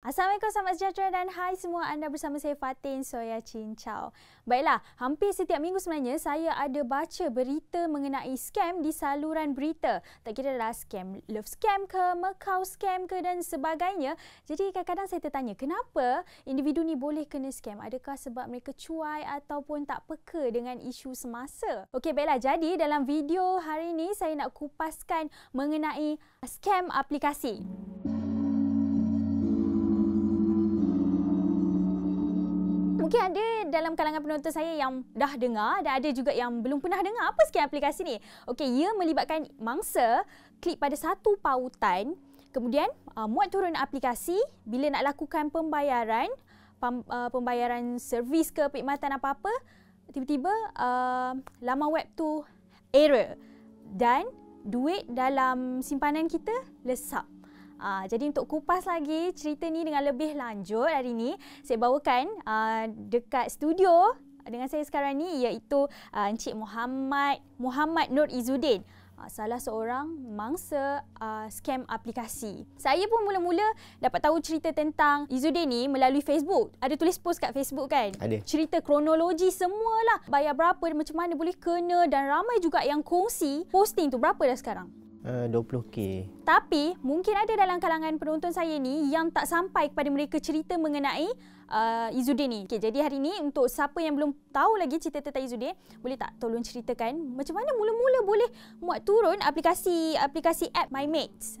Assalamualaikum, selamat sejahtera dan hai semua, anda bersama saya Fatin Soya Cincau. Baiklah, hampir setiap minggu sebenarnya saya ada baca berita mengenai scam di saluran berita. Tak kira adalah scam love scam ke, Macau scam ke dan sebagainya. Jadi kadang-kadang saya tertanya, kenapa individu ni boleh kena scam? Adakah sebab mereka cuai ataupun tak peka dengan isu semasa? Okey, baiklah, jadi dalam video hari ini saya nak kupaskan mengenai scam aplikasi. Mungkin ada dalam kalangan penonton saya yang dah dengar dan ada juga yang belum pernah dengar apa scam aplikasi ni. Okey, ia melibatkan mangsa klik pada satu pautan, kemudian muat turun aplikasi bila nak lakukan pembayaran servis ke perkhidmatan apa-apa, tiba-tiba laman web tu error dan duit dalam simpanan kita lesap. Jadi untuk kupas lagi cerita ni dengan lebih lanjut, hari ni saya bawakan dekat studio dengan saya sekarang ni iaitu Encik Muhammad Nur Izzuddin, salah seorang mangsa scam aplikasi. Saya pun mula-mula dapat tahu cerita tentang Izzuddin ni melalui Facebook. Ada tulis post kat Facebook kan? Ada. Cerita kronologi semualah. Bayar berapa, macam mana boleh kena, dan ramai juga yang kongsi posting tu. Berapa dah sekarang? 20k. Tapi mungkin ada dalam kalangan penonton saya ni yang tak sampai kepada mereka cerita mengenai Izzuddin ni. Okay, jadi hari ni untuk siapa yang belum tahu lagi cerita tentang Izzuddin, boleh tak tolong ceritakan macam mana mula-mula boleh muat turun aplikasi app MyMates,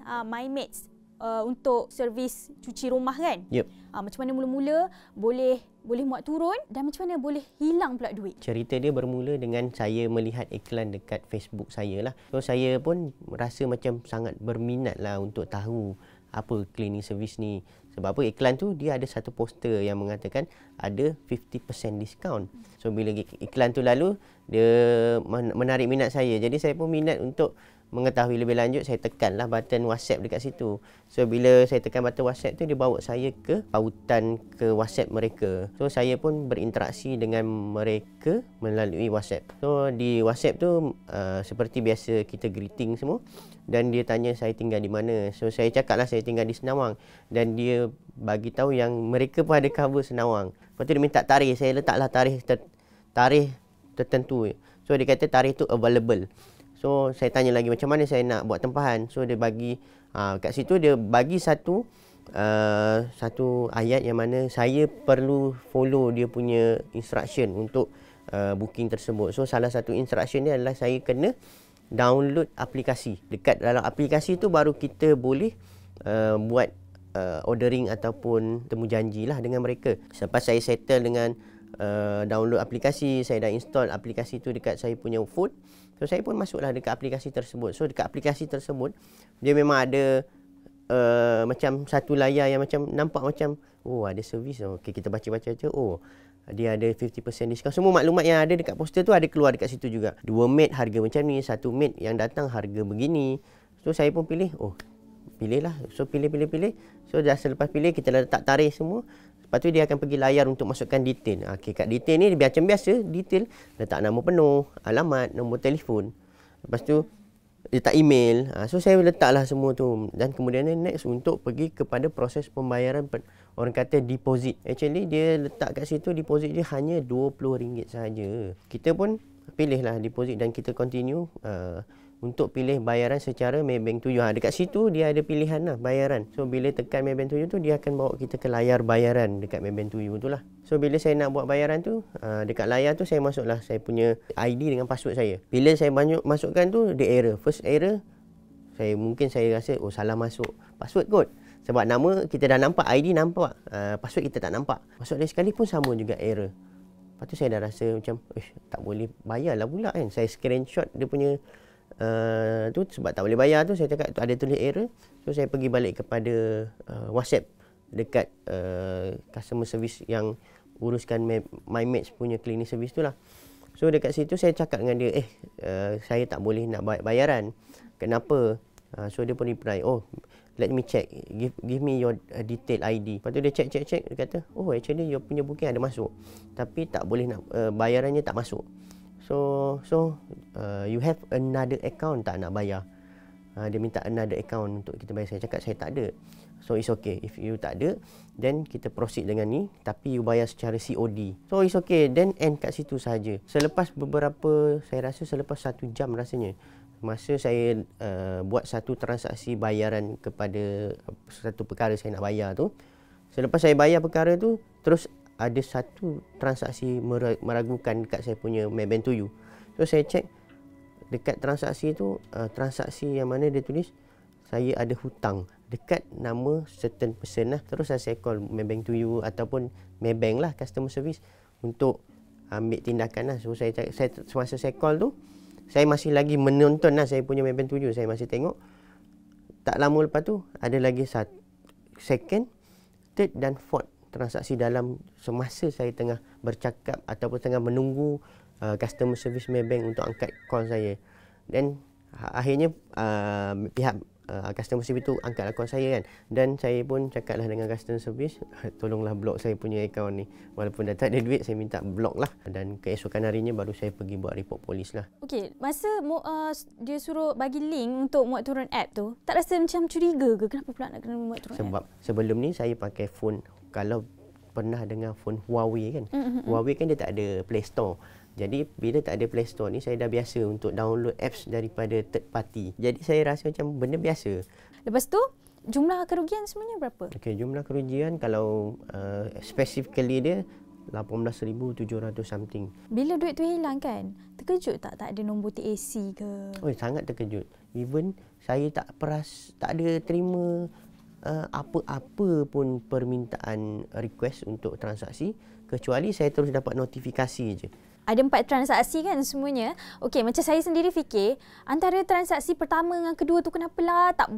untuk servis cuci rumah kan? Yep. Macam mana mula-mula boleh muat turun dan macam mana boleh hilang pula duit? Cerita dia bermula dengan saya melihat iklan dekat Facebook saya lah. So saya pun rasa macam sangat berminat lah untuk tahu apa cleaning service ni. Sebab apa, iklan tu dia ada satu poster yang mengatakan ada 50% diskaun. So bila iklan tu lalu, dia menarik minat saya. Jadi saya pun minat untuk mengetahui lebih lanjut. Saya tekanlah button WhatsApp dekat situ. So bila saya tekan button WhatsApp tu, dia bawa saya ke pautan ke WhatsApp mereka. So saya pun berinteraksi dengan mereka melalui WhatsApp. So di WhatsApp tu seperti biasa kita greeting semua, dan dia tanya saya tinggal di mana. So saya cakaplah saya tinggal di Senawang, dan dia bagi tahu yang mereka pun ada cover Senawang. Lepas tu dia minta tarikh. Saya letaklah tarikh tertentu. So dia kata tarikh tu available. So saya tanya lagi macam mana saya nak buat tempahan. So dia bagi kat situ dia bagi satu ayat yang mana saya perlu follow dia punya instruction untuk booking tersebut. So salah satu instruction dia adalah saya kena download aplikasi. Dekat dalam aplikasi tu baru kita boleh buat ordering ataupun temu janjilah dengan mereka. Selepas saya settle dengan download aplikasi, saya dah install aplikasi tu dekat saya punya phone. So saya pun masuklah dekat aplikasi tersebut. So dekat aplikasi tersebut dia memang ada macam satu layar yang macam nampak macam ada servis. Okey, kita baca-baca je. Dia ada 50% diskaun. Semua maklumat yang ada dekat poster tu ada keluar dekat situ juga. 2 mat harga macam ni, 1 mat yang datang harga begini. So saya pun pilih, pilihlah. So pilih. So dah selepas pilih, kita letak tarikh semua. Lepas tu dia akan pergi layar untuk masukkan detail. Okey, kat detail ni macam biasa, detail letak nama penuh, alamat, nombor telefon. Lepas tu letak email. So saya letaklah semua tu, dan kemudian next untuk pergi kepada proses pembayaran, orang kata deposit. Actually dia letak kat situ deposit dia hanya RM20 saja. Kita pun pilihlah deposit dan kita continue untuk pilih bayaran secara Maybank 7. Dekat situ dia ada pilihan lah bayaran. So bila tekan Maybank 7 tu, dia akan bawa kita ke layar bayaran dekat Maybank 7 tu lah. So bila saya nak buat bayaran tu, dekat layar tu saya masuklah saya punya ID dengan password saya. Bila saya masukkan tu, dia error. First error, mungkin saya rasa salah masuk password kot. Sebab nama kita dah nampak, ID nampak, password kita tak nampak. Password dia sekali pun sama juga error. Lepas tu saya dah rasa macam tak boleh bayar lah pula kan. Saya screenshot dia punya tu, sebab tak boleh bayar tu, saya cakap tu ada tulis error. So saya pergi balik kepada WhatsApp dekat customer service yang uruskan MyMates punya cleaning service tu lah. So dekat situ saya cakap dengan dia, saya tak boleh nak bayaran. Kenapa? So dia pun reply, let me check, give me your detail ID. Lepas tu dia check, dia kata, actually your punya booking ada masuk, tapi tak boleh nak bayarannya tak masuk. So you have another account tak nak bayar? Dia minta another account untuk kita bayar. Saya cakap saya tak ada. So it's okay. If you tak ada, then kita proceed dengan ni, tapi you bayar secara COD. So it's okay. Then end kat situ saja. Selepas beberapa, saya rasa selepas 1 jam rasanya, masa saya buat satu transaksi bayaran kepada satu perkara saya nak bayar tu, selepas saya bayar perkara tu, terus ada satu transaksi meragukan dekat saya punya Maybank to You. So saya check dekat transaksi tu, transaksi yang mana dia tulis saya ada hutang dekat nama certain person lah. Terus saya call Maybank to You ataupun Maybank lah customer service untuk ambil tindakan lah. So semasa saya call tu, saya masih lagi menonton lah saya punya Maybank to You. Saya masih tengok. Tak lama lepas tu ada lagi second, third dan fourth transaksi dalam semasa saya tengah bercakap ataupun tengah menunggu customer service Maybank untuk angkat call saya. Dan akhirnya pihak customer service tu angkatlah call saya kan. Dan saya pun cakaplah dengan customer service, tolonglah block saya punya akaun ni. Walaupun dah tak ada duit, saya minta block lah. Dan keesokan harinya baru saya pergi buat report polis lah. Okey, masa dia suruh bagi link untuk muat turun app tu, tak rasa macam curiga ke? Kenapa pula nak kena muat turun Sebab app? sebelum ni saya pakai phone, kalau pernah dengar phone Huawei kan. Huawei kan dia tak ada Play Store. Jadi bila tak ada Play Store ni, saya dah biasa untuk download apps daripada third party. Jadi saya rasa macam benda biasa. Lepas tu, jumlah kerugian sebenarnya berapa? Okey, jumlah kerugian kalau specifically dia 18,700 something. Bila duit tu hilang kan, terkejut tak ada nombor TAC ke? Oh, sangat terkejut. Even saya tak ada terima apa-apa pun permintaan request untuk transaksi, kecuali saya terus dapat notifikasi je. Ada 4 transaksi kan semuanya. Okey, macam saya sendiri fikir, antara transaksi pertama dengan kedua tu kenapalah tak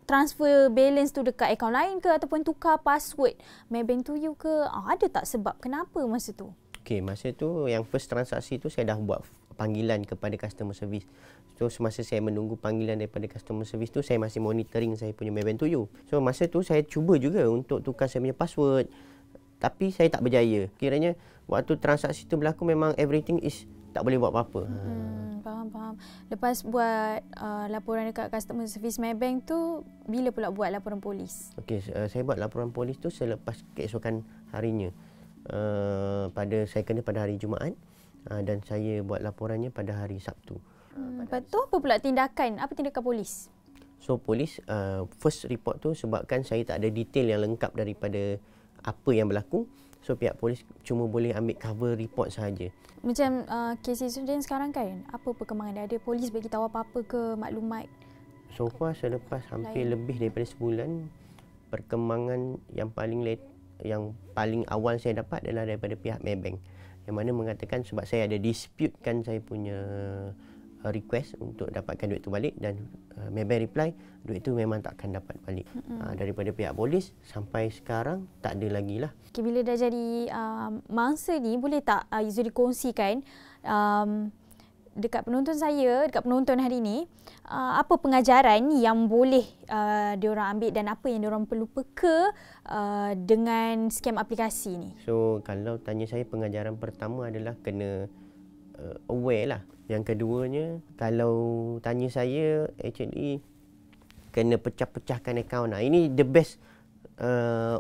transfer balance tu dekat akaun lain ke ataupun tukar password Maybank to You ke? Ada tak sebab kenapa masa tu? Okey, masa tu yang first transaksi tu saya dah buat panggilan kepada customer service. So semasa saya menunggu panggilan daripada customer service tu, saya masih monitoring saya punya Maybank to You. So masa tu saya cuba juga untuk tukar saya punya password, tapi saya tak berjaya. Kiranya waktu transaksi tu berlaku memang everything is tak boleh buat apa-apa. Faham. Lepas buat laporan dekat customer service Maybank tu, bila pula buat laporan polis? Okey, saya buat laporan polis tu selepas keesokan harinya. Saya kena pada hari Jumaat dan saya buat laporannya pada hari Sabtu. Lepas tu apa pula tindakan? Apa tindakan polis? So polis first report tu sebabkan saya tak ada detail yang lengkap daripada apa yang berlaku. So pihak polis cuma boleh ambil cover report sahaja. Macam kes insiden sekarang kan, apa perkembangan dia? Ada polis bagi tahu apa-apa ke maklumat? So far selepas hampir lebih daripada sebulan, perkembangan yang paling awal saya dapat adalah daripada pihak Maybank, yang mana mengatakan sebab saya ada disputekan saya punya request untuk dapatkan duit tu balik, dan Maybank reply duit tu memang tak akan dapat balik. Daripada pihak polis sampai sekarang tak ada lagi lah. Okay, bila dah jadi mangsa ni, boleh tak Izzuddin kongsikan dekat penonton hari ni, apa pengajaran yang boleh diorang ambil dan apa yang diorang perlu peka dengan scam aplikasi ni? So kalau tanya saya, pengajaran pertama adalah kena aware lah. Yang keduanya, kalau tanya saya, actually kena pecah-pecahkan akaun. Ini the best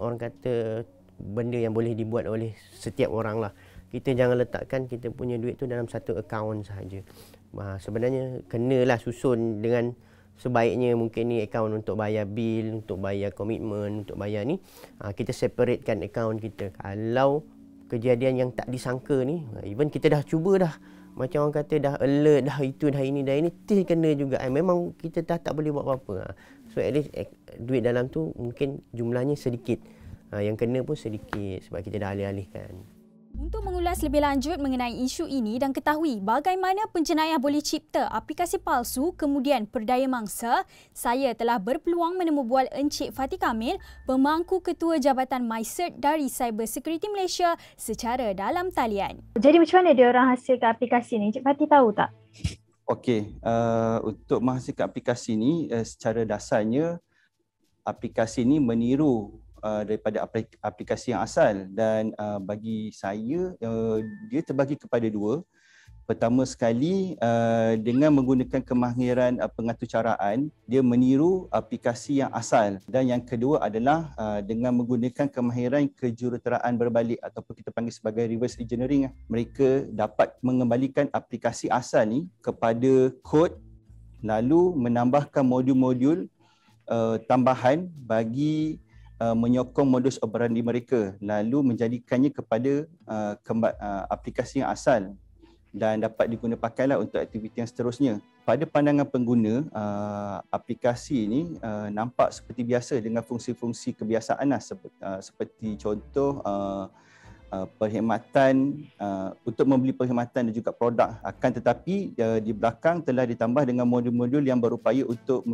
orang kata benda yang boleh dibuat oleh setiap orang lah. Kita jangan letakkan kita punya duit tu dalam satu akaun sahaja. Sebenarnya kenalah susun dengan sebaiknya. Mungkin ni akaun untuk bayar bil, untuk bayar komitmen, untuk bayar ni. Kita separatekan akaun kita. Kalau kejadian yang tak disangka ni, even kita dah cuba dah, macam orang kata dah alert, dah itu, dah ini, still kena juga. Memang kita dah tak boleh buat apa-apa. So at least duit dalam tu mungkin jumlahnya sedikit. Yang kena pun sedikit sebab kita dah alih-alihkan. Untuk mengulas lebih lanjut mengenai isu ini dan ketahui bagaimana penjenayah boleh cipta aplikasi palsu kemudian perdaya mangsa, saya telah berpeluang menemu bual Encik Fatih Kamil, pemangku Ketua Jabatan MyCert dari Cyber Security Malaysia secara dalam talian. Jadi macam mana dia orang hasilkan aplikasi ni? Encik Fatih tahu tak? Okey, untuk menghasilkan aplikasi ni secara dasarnya aplikasi ni meniru daripada aplikasi yang asal, dan bagi saya dia terbagi kepada dua. Pertama sekali, dengan menggunakan kemahiran pengaturcaraan, dia meniru aplikasi yang asal. Dan yang kedua adalah dengan menggunakan kemahiran kejuruteraan berbalik ataupun kita panggil sebagai reverse engineering. Mereka dapat mengembalikan aplikasi asal ni kepada kod, lalu menambahkan modul-modul tambahan bagi menyokong modus operandi mereka, lalu menjadikannya kepada aplikasi yang asal dan dapat digunakan pakailah untuk aktiviti yang seterusnya. Pada pandangan pengguna, aplikasi ini nampak seperti biasa dengan fungsi-fungsi kebiasaan seperti contoh perkhidmatan untuk membeli perkhidmatan dan juga produk. Akan tetapi di belakang telah ditambah dengan modul-modul yang berupaya untuk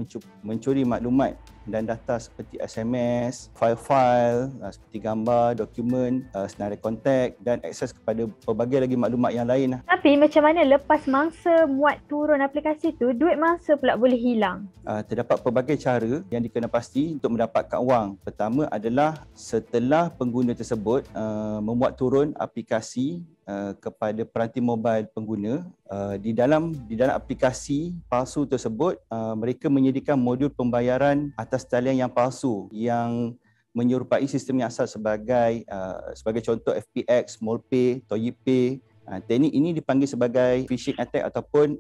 mencuri maklumat dan data seperti SMS, file-file seperti gambar, dokumen, senarai kontak dan akses kepada pelbagai lagi maklumat yang lain. Tapi macam mana lepas mangsa muat turun aplikasi tu, duit mangsa pula boleh hilang? Terdapat pelbagai cara yang dikena pasti untuk mendapatkan wang. Pertama adalah setelah pengguna tersebut membuat turun aplikasi kepada peranti mobile pengguna, di dalam aplikasi palsu tersebut mereka menyediakan modul pembayaran atas talian yang palsu yang menyerupai sistem yang asal sebagai contoh FPX, Smallpay, Toyipay. Teknik ini dipanggil sebagai phishing attack ataupun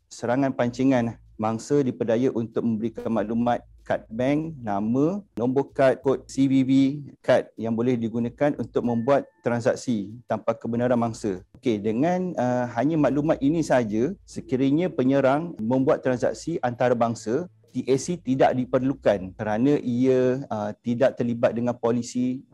serangan pancingan. Mangsa diperdaya untuk memberikan maklumat kad bank, nama, nombor kad, kod CVV, kad yang boleh digunakan untuk membuat transaksi tanpa kebenaran mangsa. Okey, dengan hanya maklumat ini saja, sekiranya penyerang membuat transaksi antarabangsa, TAC tidak diperlukan kerana ia tidak terlibat dengan polisi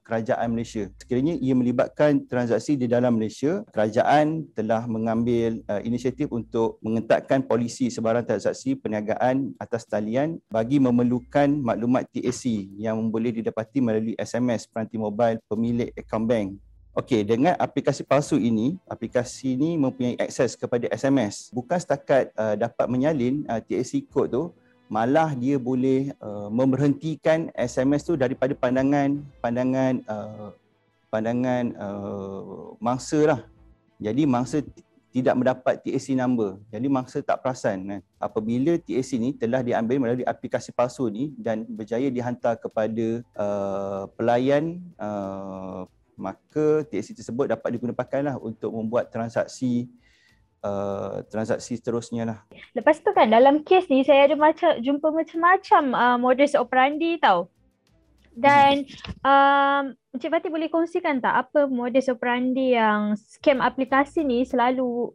kerajaan Malaysia. Sekiranya ia melibatkan transaksi di dalam Malaysia, kerajaan telah mengambil inisiatif untuk mengetatkan polisi sebarang transaksi perniagaan atas talian bagi memerlukan maklumat TAC yang boleh didapati melalui SMS peranti mobile pemilik akaun bank. Okey, dengan aplikasi palsu ini, aplikasi ini mempunyai akses kepada SMS. Bukan setakat dapat menyalin TAC code tu, malah dia boleh memberhentikan SMS tu daripada pandangan mangsa lah. Jadi mangsa tidak mendapat TAC number. Jadi mangsa tak perasan. Apabila TAC ni telah diambil melalui aplikasi palsu ni dan berjaya dihantar kepada pelayan, maka TAC tersebut dapat digunakan pakailah untuk membuat transaksi seterusnya lah. Lepas tu kan dalam kes ni saya ada jumpa macam-macam modus operandi tau. Dan Encik Fatih boleh kongsikan tak apa modus operandi yang scam aplikasi ni selalu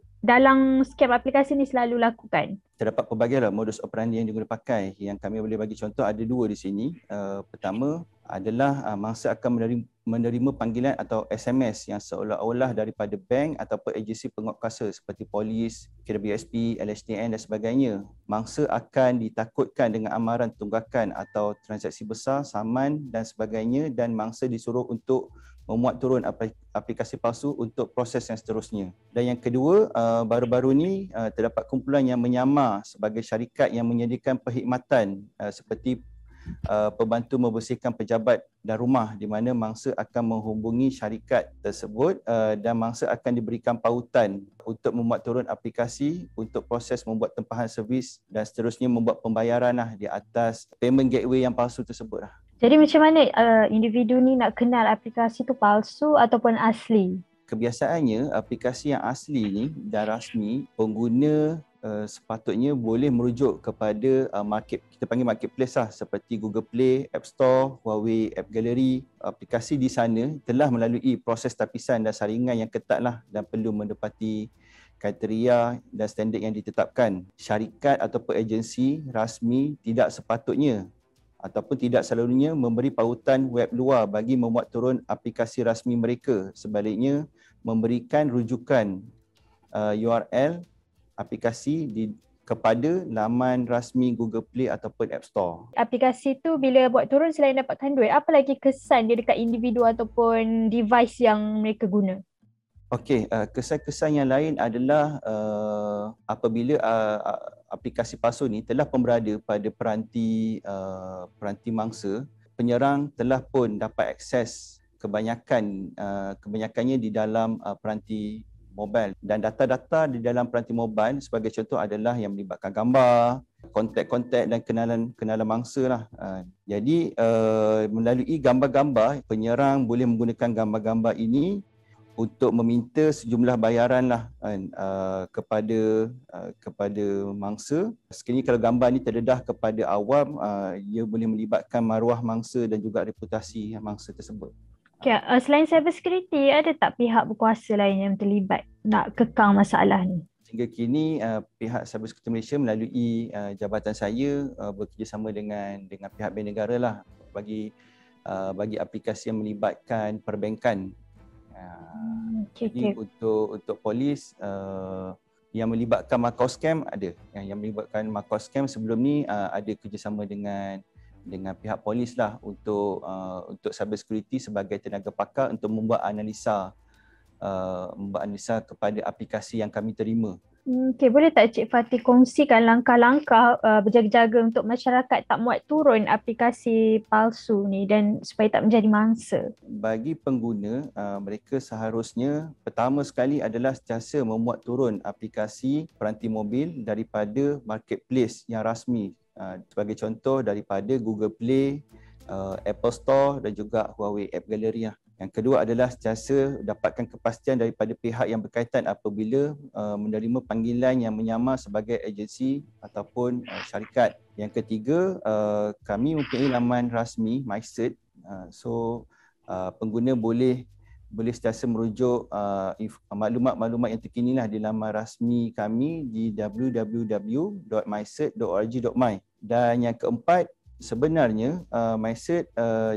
lakukan? Terdapat pelbagai modus operandi yang digunakan pakai. Yang kami boleh bagi contoh ada dua di sini. Pertama adalah mangsa akan menerima panggilan atau SMS yang seolah-olah daripada bank ataupun agensi penguatkuasa seperti polis, KWSP, LHDN dan sebagainya. Mangsa akan ditakutkan dengan amaran tunggakan atau transaksi besar, saman dan sebagainya dan mangsa disuruh untuk memuat turun aplikasi palsu untuk proses yang seterusnya. Dan yang kedua, baru-baru ni terdapat kumpulan yang menyamar sebagai syarikat yang menyediakan perkhidmatan seperti pembantu membersihkan pejabat dan rumah, di mana mangsa akan menghubungi syarikat tersebut dan mangsa akan diberikan pautan untuk membuat turun aplikasi untuk proses membuat tempahan servis dan seterusnya membuat pembayaran lah di atas payment gateway yang palsu tersebut lah. Jadi macam mana individu ni nak kenal aplikasi tu palsu ataupun asli? Kebiasaannya aplikasi yang asli ni dan rasmi, pengguna sepatutnya boleh merujuk kepada kita panggil marketplace lah, seperti Google Play, App Store, Huawei App Gallery. Aplikasi di sana telah melalui proses tapisan dan saringan yang ketat lah dan perlu mendapati kriteria dan standard yang ditetapkan. Syarikat ataupun agensi rasmi tidak sepatutnya ataupun tidak selalunya memberi pautan web luar bagi memuat turun aplikasi rasmi mereka. Sebaliknya, memberikan rujukan URL aplikasi kepada laman rasmi Google Play ataupun App Store. Aplikasi tu bila buat turun selain dapatkan duit, apa lagi kesan dia dekat individu ataupun device yang mereka guna? Okey, kesan-kesan yang lain adalah apabila aplikasi palsu ni telah berada pada peranti mangsa, penyerang telah pun dapat akses kebanyakannya di dalam peranti mobile. Dan data-data di dalam peranti mobile sebagai contoh adalah yang melibatkan gambar, kontak-kontak dan kenalan mangsa lah. Jadi melalui gambar-gambar, penyerang boleh menggunakan gambar-gambar ini untuk meminta sejumlah bayaran lah kepada mangsa. Sekiranya kalau gambar ni terdedah kepada awam, ia boleh melibatkan maruah mangsa dan juga reputasi mangsa tersebut. Okay, selain cyber security, ada tak pihak berkuasa lain yang terlibat nak kekang masalah ni? Hingga kini pihak Cyber Security Malaysia melalui jabatan saya bekerjasama dengan pihak bank negara lah bagi aplikasi yang melibatkan perbankan. Jadi untuk polis yang melibatkan Macau Scam ada. Yang melibatkan Macau Scam sebelum ni ada kerjasama dengan pihak polis lah untuk cyber security sebagai tenaga pakar untuk membuat analisa kepada aplikasi yang kami terima. Okey, boleh tak Cik Fatih kongsikan langkah-langkah berjaga-jaga untuk masyarakat tak muat turun aplikasi palsu ni dan supaya tak menjadi mangsa? Bagi pengguna, mereka seharusnya pertama sekali adalah sentiasa memuat turun aplikasi peranti mobil daripada marketplace yang rasmi. Sebagai contoh daripada Google Play, Apple Store dan juga Huawei App Gallery. Yang kedua adalah sentiasa dapatkan kepastian daripada pihak yang berkaitan apabila menerima panggilan yang menyamar sebagai agensi ataupun syarikat. Yang ketiga, kami mempunyai laman rasmi MyCert. Pengguna boleh sentiasa merujuk maklumat-maklumat yang terkini lah di laman rasmi kami di www.mycert.org.my. Dan yang keempat, sebenarnya MyCert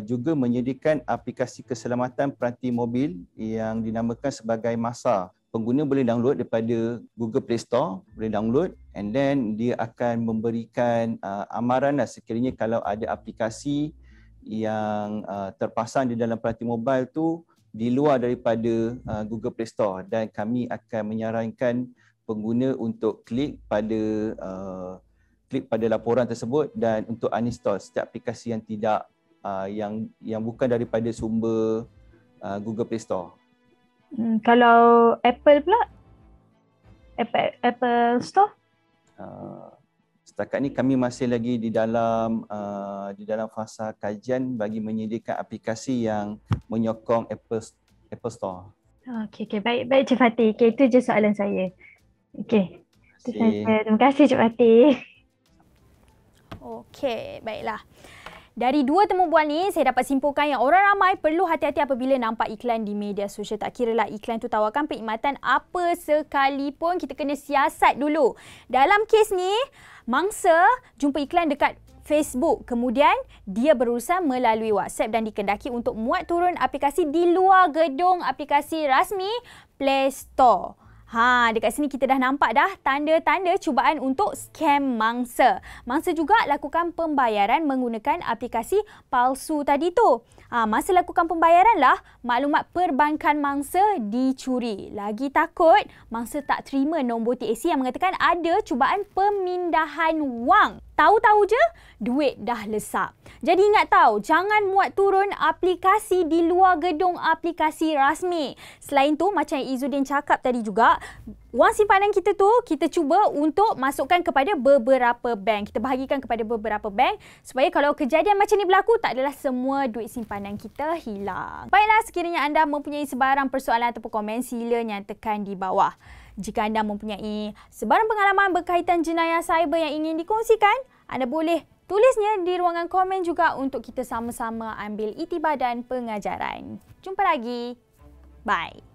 juga menyediakan aplikasi keselamatan peranti mobil yang dinamakan sebagai MASA. Pengguna boleh download daripada Google Play Store, boleh download, and then dia akan memberikan amaran lah sekiranya kalau ada aplikasi yang terpasang di dalam peranti mobile tu di luar daripada Google Play Store, dan kami akan menyarankan pengguna untuk klik pada laporan tersebut dan untuk uninstall setiap aplikasi yang tidak yang bukan daripada sumber Google Play Store. Kalau Apple pula? Apple Store? Setakat ni kami masih lagi di dalam fasa kajian bagi menyediakan aplikasi yang menyokong Apple Store. Okey, baik Cik Fatih. Okey, itu je soalan saya. Okey. Terima kasih Cik Fatih. Okey, baiklah. Dari dua temubual ni, saya dapat simpulkan yang orang ramai perlu hati-hati apabila nampak iklan di media sosial. Tak kiralah iklan tu tawarkan perkhidmatan apa sekalipun, kita kena siasat dulu. Dalam kes ni, mangsa jumpa iklan dekat Facebook. Kemudian, dia berurusan melalui WhatsApp dan dikendaki untuk muat turun aplikasi di luar gedung aplikasi rasmi Play Store. Dekat sini kita dah nampak dah tanda-tanda cubaan untuk scam mangsa. Mangsa juga lakukan pembayaran menggunakan aplikasi palsu tadi tu. Masa lakukan pembayaran lah, maklumat perbankan mangsa dicuri. Lagi takut, mangsa tak terima nombor TAC yang mengatakan ada cubaan pemindahan wang. Tahu-tahu je, duit dah lesap. Jadi ingat tahu, jangan muat turun aplikasi di luar gedung aplikasi rasmi. Selain tu, macam yang Izzuddin cakap tadi juga, wang simpanan kita tu, kita cuba untuk masukkan kepada beberapa bank. Kita bahagikan kepada beberapa bank supaya kalau kejadian macam ni berlaku, tak adalah semua duit simpanan kita hilang. Baiklah, sekiranya anda mempunyai sebarang persoalan ataupun komen, sila nyatakan di bawah. Jika anda mempunyai sebarang pengalaman berkaitan jenayah cyber yang ingin dikongsikan, anda boleh tulisnya di ruangan komen juga untuk kita sama-sama ambil iktibar dan pengajaran. Jumpa lagi. Bye.